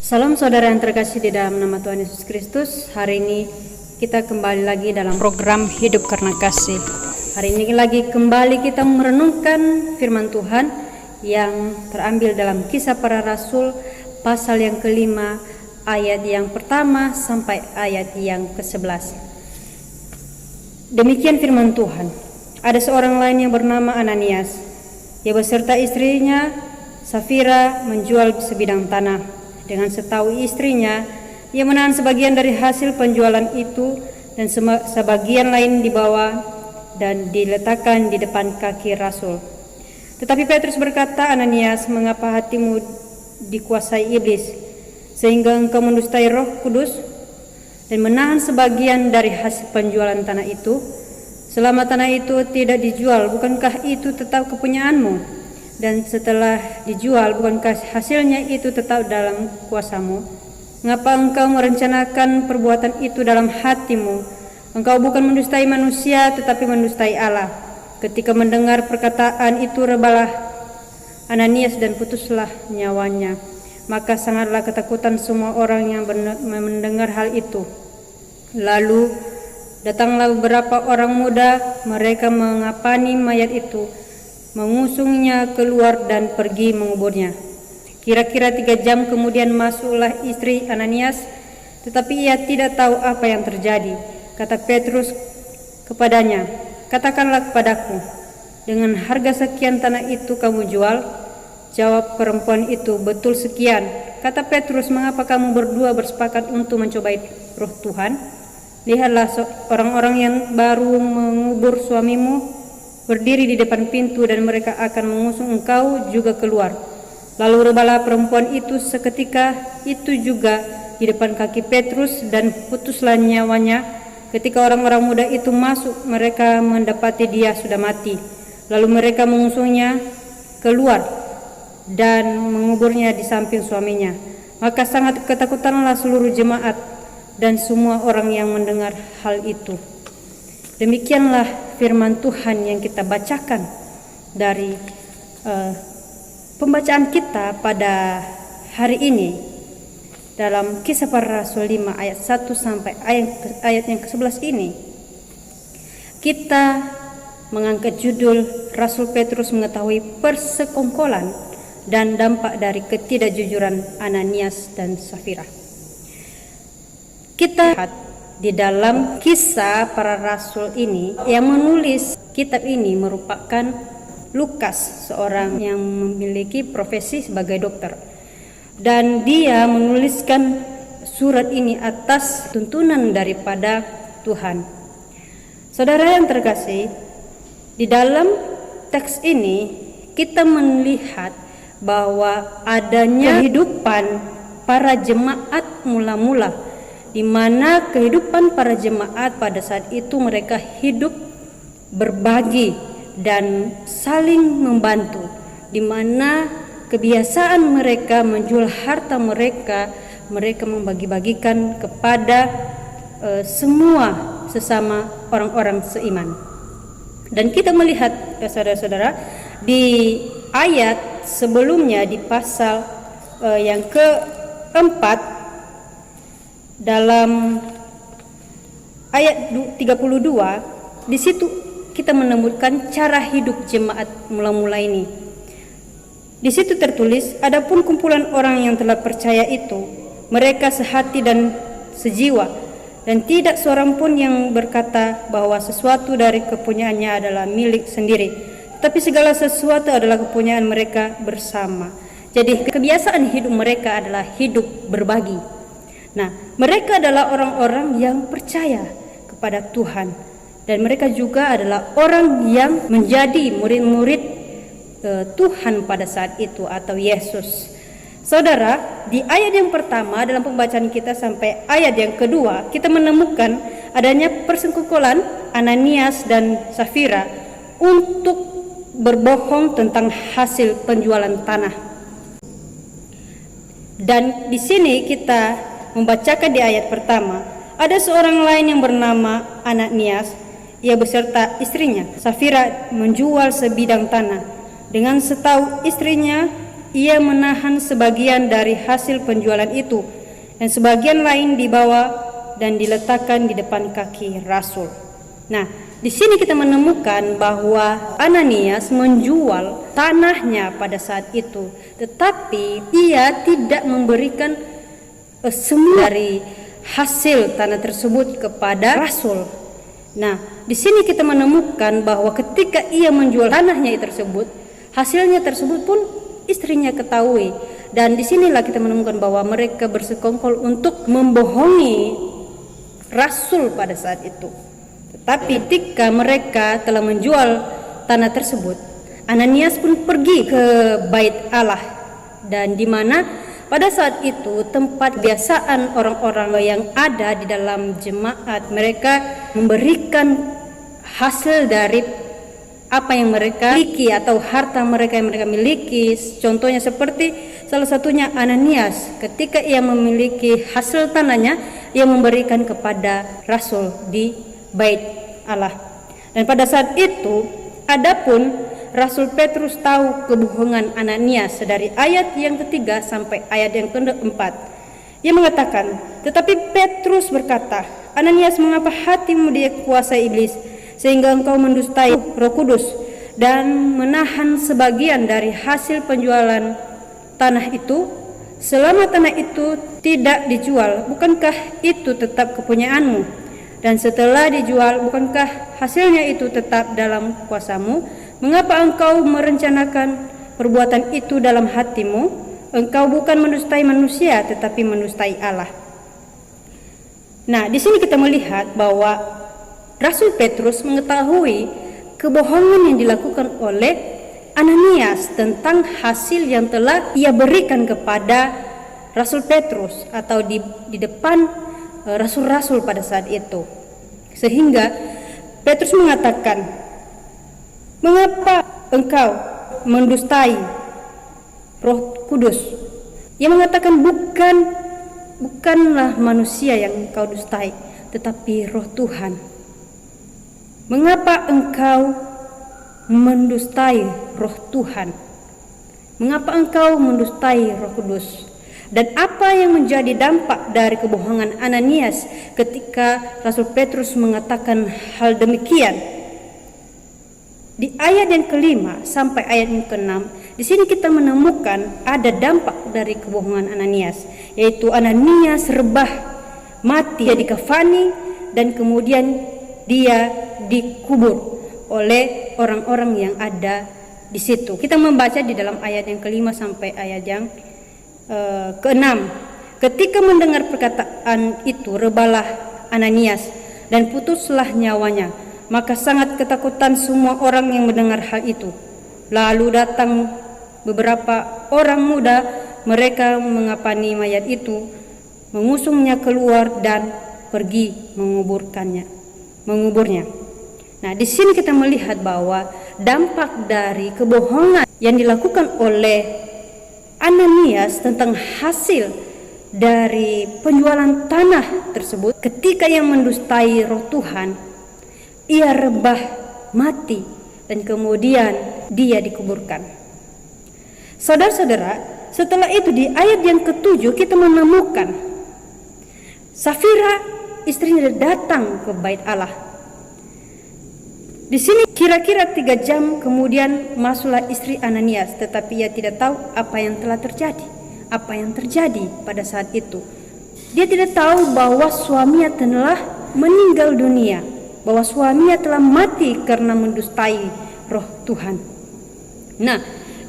Salam saudara yang terkasih di dalam nama Tuhan Yesus Kristus. Hari ini kita kembali lagi dalam program Hidup Karena Kasih. Hari ini lagi kembali kita merenungkan firman Tuhan yang terambil dalam Kisah Para Rasul pasal yang kelima, ayat yang pertama sampai ayat yang ke-11. Demikian firman Tuhan. Ada seorang lain yang bernama Ananias. Ia beserta istrinya Safira menjual sebidang tanah. Dengan setahu istrinya, ia menahan sebagian dari hasil penjualan itu dan sebagian lain dibawa dan diletakkan di depan kaki Rasul. Tetapi Petrus berkata, "Ananias, mengapa hatimu dikuasai iblis, sehingga engkau mendustai Roh Kudus dan menahan sebagian dari hasil penjualan tanah itu? Selama tanah itu tidak dijual, bukankah itu tetap kepunyaanmu? Dan setelah dijual, bukankah hasilnya itu tetap dalam kuasamu? Mengapa engkau merencanakan perbuatan itu dalam hatimu? Engkau bukan mendustai manusia, tetapi mendustai Allah." Ketika mendengar perkataan itu, rebalah Ananias dan putuslah nyawanya. Maka sangatlah ketakutan semua orang yang mendengar hal itu. Lalu datanglah beberapa orang muda, mereka mengapani mayat itu, mengusungnya keluar dan pergi menguburnya. Kira-kira 3 jam kemudian masuklah istri Ananias, tetapi ia tidak tahu apa yang terjadi. Kata Petrus kepadanya, "Katakanlah kepadaku, dengan harga sekian tanah itu kamu jual?" Jawab perempuan itu, "Betul sekian." Kata Petrus, "Mengapa kamu berdua bersepakat untuk mencobai Roh Tuhan? Lihatlah, orang-orang yang baru mengubur suamimu berdiri di depan pintu dan mereka akan mengusung engkau juga keluar." Lalu rebalah perempuan itu seketika itu juga di depan kaki Petrus dan putuslah nyawanya. Ketika orang-orang muda itu masuk, mereka mendapati dia sudah mati. Lalu mereka mengusungnya keluar dan menguburnya di samping suaminya. Maka sangat ketakutanlah seluruh jemaat dan semua orang yang mendengar hal itu. Demikianlah firman Tuhan yang kita bacakan dari pembacaan kita pada hari ini dalam Kisah Para Rasul 5 ayat 1 sampai ayat yang ke-11 ini. Kita mengangkat judul Rasul Petrus mengetahui persekongkolan dan dampak dari ketidakjujuran Ananias dan Safira. Kita lihat di dalam Kisah Para Rasul ini, yang menulis kitab ini merupakan Lukas, seorang yang memiliki profesi sebagai dokter. Dan dia menuliskan surat ini atas tuntunan daripada Tuhan. Saudara yang terkasih, di dalam teks ini kita melihat bahwa adanya kehidupan para jemaat mula-mula, di mana kehidupan para jemaat pada saat itu mereka hidup berbagi dan saling membantu, di mana kebiasaan mereka menjual harta mereka membagi-bagikan kepada semua sesama orang-orang seiman. Dan kita melihat, saudara-saudara, di ayat sebelumnya, di pasal yang keempat, dalam ayat 32, di situ kita menemukan cara hidup jemaat mula-mula ini. Di situ tertulis, "Adapun kumpulan orang yang telah percaya itu, mereka sehati dan sejiwa, dan tidak seorang pun yang berkata bahwa sesuatu dari kepunyaannya adalah milik sendiri, tapi segala sesuatu adalah kepunyaan mereka bersama." Jadi kebiasaan hidup mereka adalah hidup berbagi. Nah, mereka adalah orang-orang yang percaya kepada Tuhan, dan mereka juga adalah orang yang menjadi murid-murid Tuhan pada saat itu, atau Yesus. Saudara, di ayat yang pertama dalam pembacaan kita sampai ayat yang kedua, kita menemukan adanya persekongkolan Ananias dan Safira untuk berbohong tentang hasil penjualan tanah. Dan di sini kita membacakan di ayat pertama, ada seorang lain yang bernama Ananias, ia beserta istrinya Safira menjual sebidang tanah. Dengan setahu istrinya ia menahan sebagian dari hasil penjualan itu, dan sebagian lain dibawa dan diletakkan di depan kaki Rasul. Nah, di sini kita menemukan bahwa Ananias menjual tanahnya pada saat itu, tetapi ia tidak memberikan semua dari hasil tanah tersebut kepada Rasul. Nah, di sini kita menemukan bahwa ketika ia menjual tanahnya tersebut, hasilnya tersebut pun istrinya ketahui, dan disinilah kita menemukan bahwa mereka bersekongkol untuk membohongi Rasul pada saat itu. Tetapi ketika mereka telah menjual tanah tersebut, Ananias pun pergi ke Bait Allah, dan di mana pada saat itu tempat kebiasaan orang-orang yang ada di dalam jemaat, mereka memberikan hasil dari apa yang mereka miliki atau harta mereka yang mereka miliki. Contohnya seperti salah satunya Ananias, ketika ia memiliki hasil tanahnya, ia memberikan kepada Rasul di Bait Allah. Dan pada saat itu, adapun Rasul Petrus tahu kebohongan Ananias dari ayat yang ketiga sampai ayat yang keempat. Ia mengatakan, tetapi Petrus berkata, Ananias, mengapa hatimu dikuasai iblis, sehingga engkau mendustai Roh Kudus dan menahan sebagian dari hasil penjualan tanah itu? Selama tanah itu tidak dijual, bukankah itu tetap kepunyaanmu? Dan setelah dijual, bukankah hasilnya itu tetap dalam kuasamu? Mengapa engkau merencanakan perbuatan itu dalam hatimu? Engkau bukan mendustai manusia, tetapi mendustai Allah. Nah, di sini kita melihat bahwa Rasul Petrus mengetahui kebohongan yang dilakukan oleh Ananias tentang hasil yang telah ia berikan kepada Rasul Petrus atau di depan rasul-rasul pada saat itu. Sehingga Petrus mengatakan, mengapa engkau mendustai Roh Kudus? Ia mengatakan bukanlah manusia yang engkau dustai, tetapi Roh Tuhan. Mengapa engkau mendustai Roh Tuhan? Mengapa engkau mendustai Roh Kudus? Dan apa yang menjadi dampak dari kebohongan Ananias ketika Rasul Petrus mengatakan hal demikian? Di ayat yang kelima sampai ayat yang keenam, di sini kita menemukan ada dampak dari kebohongan Ananias, yaitu Ananias rebah, mati, dia dikafani, dan kemudian dia dikubur oleh orang-orang yang ada di situ. Kita membaca di dalam ayat yang kelima sampai ayat yang keenam. Ketika mendengar perkataan itu, rebahlah Ananias dan putuslah nyawanya. Maka sangat ketakutan semua orang yang mendengar hal itu. Lalu datang beberapa orang muda, mereka mengapani mayat itu, mengusungnya keluar dan pergi menguburnya. Nah, di sini kita melihat bahwa dampak dari kebohongan yang dilakukan oleh Ananias tentang hasil dari penjualan tanah tersebut, ketika ia mendustai Roh Tuhan, ia rebah, mati, dan kemudian dia dikuburkan. Saudara-saudara, setelah itu di ayat yang ketujuh kita menemukan Safira, istrinya, datang ke Bait Allah. Di sini kira-kira 3 jam kemudian masuklah istri Ananias, tetapi ia tidak tahu apa yang telah terjadi. Apa yang terjadi pada saat itu? Dia tidak tahu bahwa suaminya telah meninggal dunia, bahwa suaminya telah mati karena mendustai Roh Tuhan. Nah,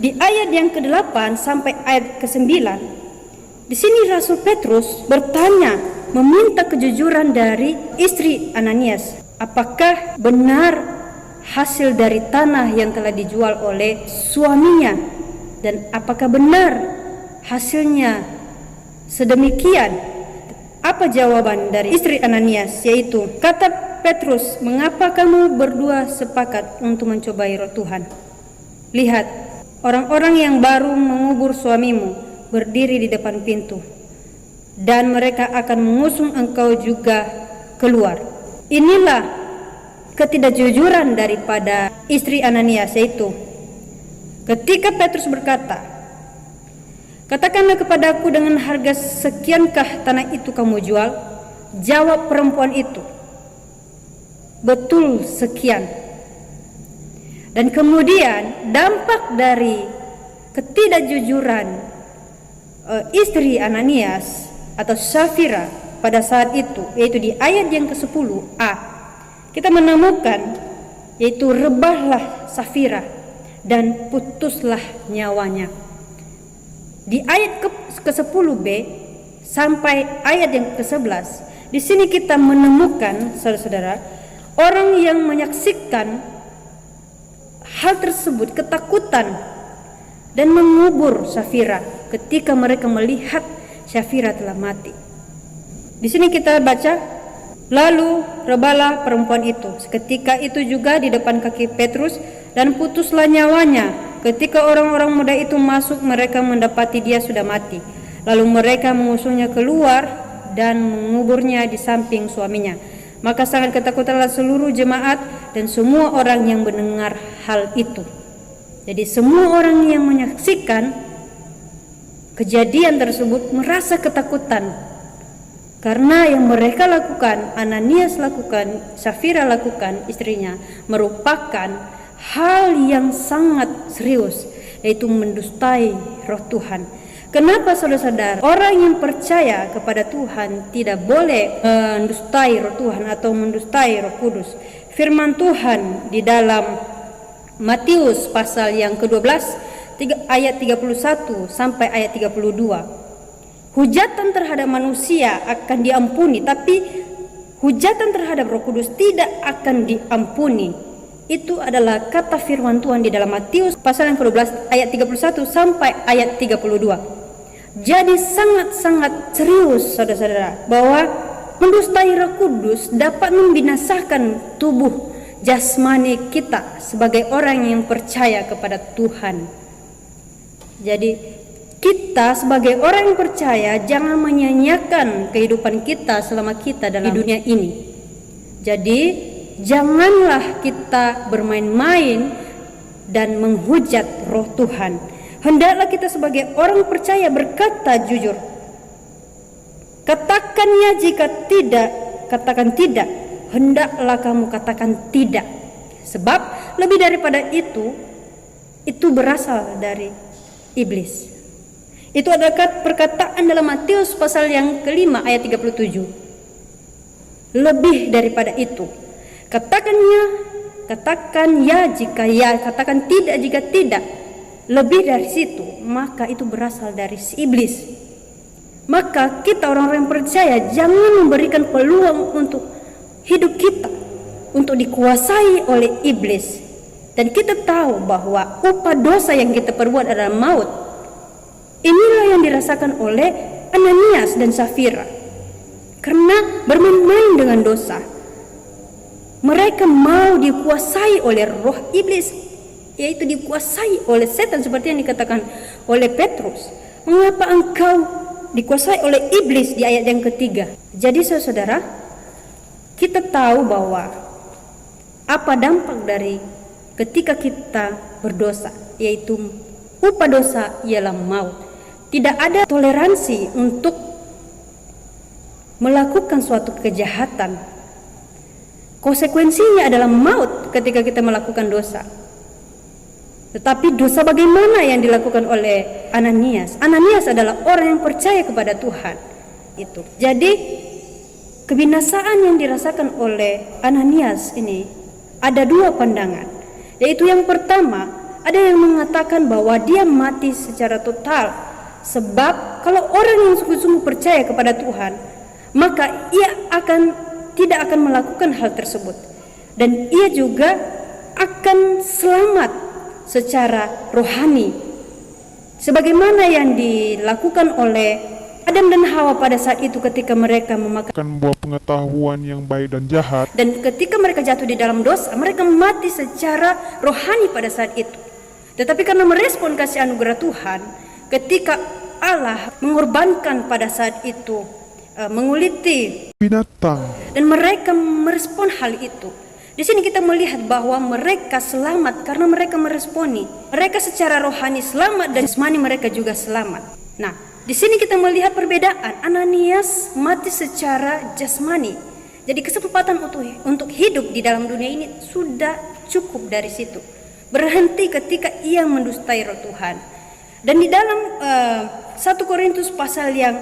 di ayat yang ke-8 sampai ayat ke-9, di sini Rasul Petrus bertanya, meminta kejujuran dari istri Ananias. Apakah benar hasil dari tanah yang telah dijual oleh suaminya, dan apakah benar hasilnya sedemikian? Apa jawaban dari istri Ananias? Yaitu, kata Petrus, mengapa kamu berdua sepakat untuk mencobai Roh Tuhan? Lihat, orang-orang yang baru mengubur suamimu berdiri di depan pintu, dan mereka akan mengusung engkau juga keluar. Inilah ketidakjujuran daripada istri Ananias, yaitu ketika Petrus berkata Katakanlah kepadaku, dengan harga sekiankah tanah itu kamu jual? Jawab perempuan itu, betul sekian. Dan kemudian dampak dari ketidakjujuran istri Ananias atau Safira pada saat itu, yaitu di ayat yang ke-10a, kita menemukan yaitu rebahlah Safira dan putuslah nyawanya. Di ayat ke-10b sampai ayat yang ke-11, di sini kita menemukan, saudara-saudara, orang yang menyaksikan hal tersebut ketakutan dan mengubur Safira ketika mereka melihat Safira telah mati. Di sini kita baca, lalu rebahlah perempuan itu seketika itu juga di depan kaki Petrus, dan putuslah nyawanya. Ketika orang-orang muda itu masuk, mereka mendapati dia sudah mati. Lalu mereka mengusungnya keluar dan menguburnya di samping suaminya. Maka sangat ketakutanlah seluruh jemaat dan semua orang yang mendengar hal itu. Jadi semua orang yang menyaksikan kejadian tersebut merasa ketakutan, karena yang mereka lakukan, Ananias lakukan, Safira lakukan, istrinya, merupakan hal yang sangat serius, yaitu mendustai roh Tuhan. Kenapa, saudara-saudara, orang yang percaya kepada Tuhan tidak boleh mendustai roh Tuhan atau mendustai Roh Kudus? Firman Tuhan di dalam Matius pasal yang ke-12 ayat 31 sampai ayat 32. Hujatan terhadap manusia akan diampuni, tapi hujatan terhadap Roh Kudus tidak akan diampuni. Itu adalah kata firman Tuhan di dalam Matius pasal yang ke-12 ayat 31 sampai ayat 32. Jadi sangat-sangat serius, saudara-saudara, bahwa mendustai Roh Kudus dapat membinasakan tubuh jasmani kita sebagai orang yang percaya kepada Tuhan. Jadi kita sebagai orang yang percaya jangan menyanyiakan kehidupan kita selama kita dalam dunia ini. Jadi janganlah kita bermain-main dan menghujat roh Tuhan. Hendaklah kita sebagai orang percaya berkata jujur. Katakannya jika tidak, katakan tidak. Hendaklah kamu katakan tidak. Sebab lebih daripada itu berasal dari iblis. Itu adalah perkataan dalam Matius pasal yang ke-5 ayat 37. Lebih daripada itu. Katakan ya jika ya, katakan tidak jika tidak. Lebih dari situ, maka itu berasal dari si iblis. Maka kita orang-orang yang percaya jangan memberikan peluang untuk hidup kita untuk dikuasai oleh iblis. Dan kita tahu bahwa upah dosa yang kita perbuat adalah maut. Inilah yang dirasakan oleh Ananias dan Safira. Karena bermain-main dengan dosa, mereka mau dikuasai oleh roh iblis, yaitu dikuasai oleh setan, seperti yang dikatakan oleh Petrus. Mengapa engkau dikuasai oleh iblis di ayat yang ketiga? Jadi saudara, kita tahu bahwa apa dampak dari ketika kita berdosa, yaitu upah dosa ialah maut. Tidak ada toleransi untuk melakukan suatu kejahatan. Konsekuensinya adalah maut ketika kita melakukan dosa. Tetapi dosa bagaimana yang dilakukan oleh Ananias? Ananias adalah orang yang percaya kepada Tuhan. Itu. Jadi kebinasaan yang dirasakan oleh Ananias ini ada dua pandangan. Yaitu yang pertama, ada yang mengatakan bahwa dia mati secara total. Sebab kalau orang yang sungguh-sungguh percaya kepada Tuhan, maka ia tidak akan melakukan hal tersebut. Dan ia juga akan selamat secara rohani, sebagaimana yang dilakukan oleh Adam dan Hawa pada saat itu ketika mereka memakan buah pengetahuan yang baik dan jahat. Dan ketika mereka jatuh di dalam dosa, mereka mati secara rohani pada saat itu. Tetapi karena merespon kasih anugerah Tuhan, ketika Allah mengorbankan pada saat itu menguliti binatang, dan mereka merespon hal itu. Di sini kita melihat bahwa mereka selamat karena mereka meresponi. Mereka secara rohani selamat dan jasmani mereka juga selamat. Nah, di sini kita melihat perbedaan. Ananias mati secara jasmani. Jadi kesempatan untuk hidup di dalam dunia ini sudah cukup dari situ. Berhenti ketika ia mendustai roh Tuhan. Dan di dalam 1 Korintus pasal yang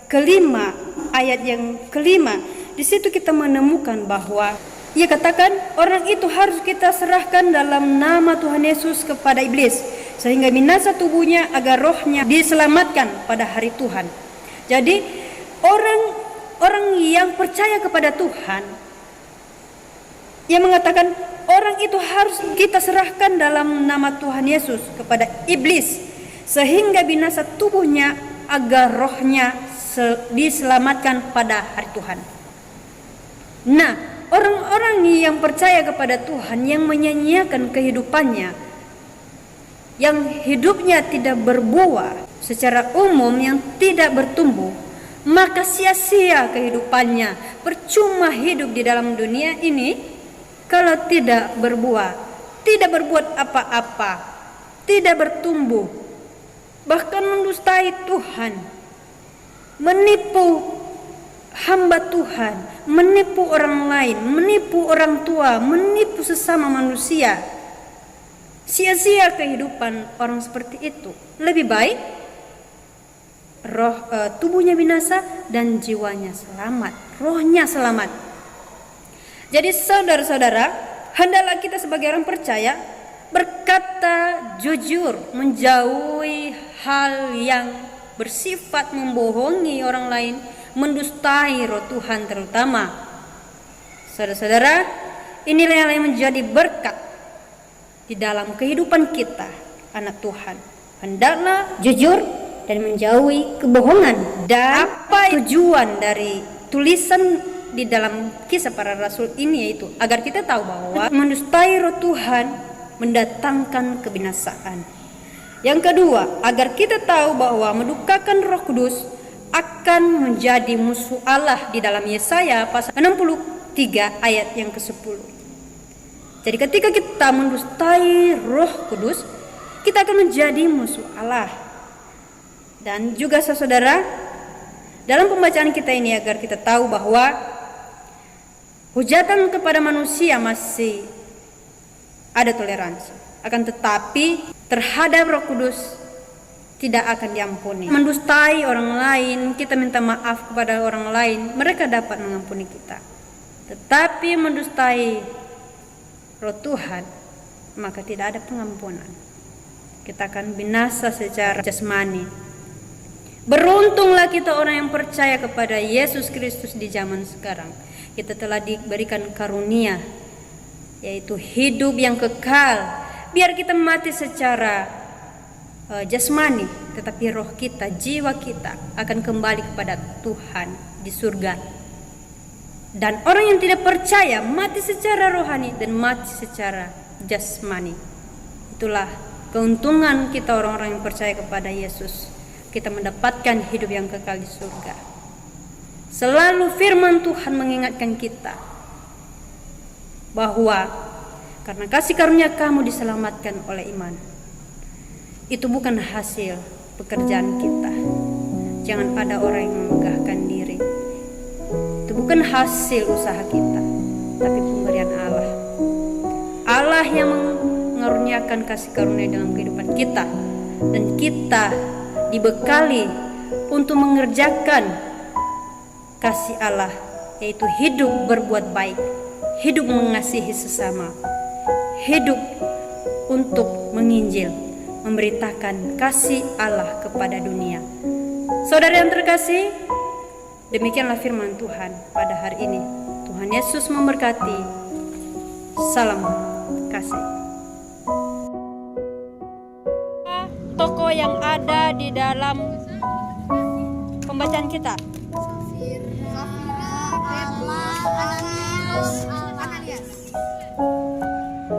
kelima, ayat yang kelima, di situ kita menemukan bahwa ia katakan orang itu harus kita serahkan dalam nama Tuhan Yesus kepada iblis, sehingga binasa tubuhnya agar rohnya diselamatkan pada hari Tuhan. Jadi orang yang percaya kepada Tuhan, ia mengatakan orang itu harus kita serahkan dalam nama Tuhan Yesus kepada iblis, sehingga binasa tubuhnya agar rohnya diselamatkan pada hari Tuhan. Nah, orang-orang yang percaya kepada Tuhan, yang menyanyiakan kehidupannya, yang hidupnya tidak berbuah secara umum, yang tidak bertumbuh, maka sia-sia kehidupannya. Percuma hidup di dalam dunia ini kalau tidak berbuah, tidak berbuat apa-apa, tidak bertumbuh, bahkan mendustai Tuhan, menipu hamba Tuhan, menipu orang lain, menipu orang tua, menipu sesama manusia. Sia-sia kehidupan orang seperti itu. Lebih baik tubuhnya binasa dan jiwanya selamat, rohnya selamat. Jadi saudara-saudara, hendaklah kita sebagai orang percaya berkata jujur, menjauhi hal yang bersifat membohongi orang lain, mendustai roh Tuhan terutama. Saudara-saudara, inilah yang menjadi berkat di dalam kehidupan kita, anak Tuhan. Hendaklah jujur dan menjauhi kebohongan. Dan apa tujuan dari tulisan di dalam Kisah Para Rasul ini, yaitu agar kita tahu bahwa mendustai roh Tuhan mendatangkan kebinasaan. Yang kedua, agar kita tahu bahwa mendukakan Roh Kudus akan menjadi musuh Allah di dalam Yesaya pasal 63 ayat yang ke-10. Jadi ketika kita mendustai Roh Kudus, kita akan menjadi musuh Allah. Dan juga saudara, dalam pembacaan kita ini agar kita tahu bahwa hujatan kepada manusia masih ada toleransi, akan tetapi terhadap Roh Kudus tidak akan diampuni. Mendustai orang lain, kita minta maaf kepada orang lain, mereka dapat mengampuni kita. Tetapi mendustai Roh Tuhan, maka tidak ada pengampunan. Kita akan binasa secara jasmani. Beruntunglah kita orang yang percaya kepada Yesus Kristus di zaman sekarang. Kita telah diberikan karunia, yaitu hidup yang kekal. Biar kita mati secara jasmani, tetapi roh kita, jiwa kita akan kembali kepada Tuhan di surga. Dan orang yang tidak percaya mati secara rohani dan mati secara jasmani. Itulah keuntungan kita orang-orang yang percaya kepada Yesus. Kita mendapatkan hidup yang kekal di surga. Selalu firman Tuhan mengingatkan kita bahwa karena kasih karunia kamu diselamatkan oleh iman. Itu bukan hasil pekerjaan kita. Jangan ada orang yang memegahkan diri. Itu bukan hasil usaha kita, tapi pemberian Allah. Allah yang mengaruniakan kasih karunia dalam kehidupan kita, dan kita dibekali untuk mengerjakan kasih Allah, yaitu hidup berbuat baik, hidup mengasihi sesama, hidup untuk menginjil, memberitakan kasih Allah kepada dunia. Saudara yang terkasih, demikianlah firman Tuhan pada hari ini. Tuhan Yesus memberkati. Salam kasih. Tokoh yang ada di dalam pembacaan kita.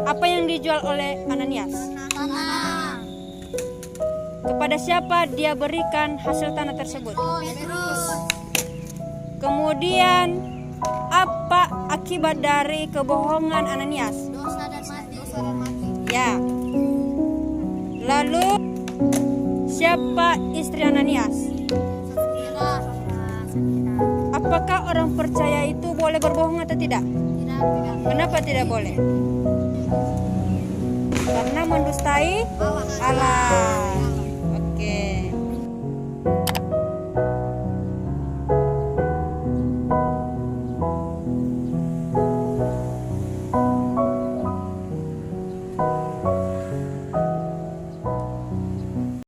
Apa yang dijual oleh Ananias? Tanah. Kepada siapa dia berikan hasil tanah tersebut? Petrus. Kemudian apa akibat dari kebohongan Ananias? Dosa dan mati. Ya. Lalu Siapa istri Ananias? Safira. Apakah orang percaya itu boleh berbohong atau tidak? Tidak. Kenapa tidak boleh? Karena mendustai Allah.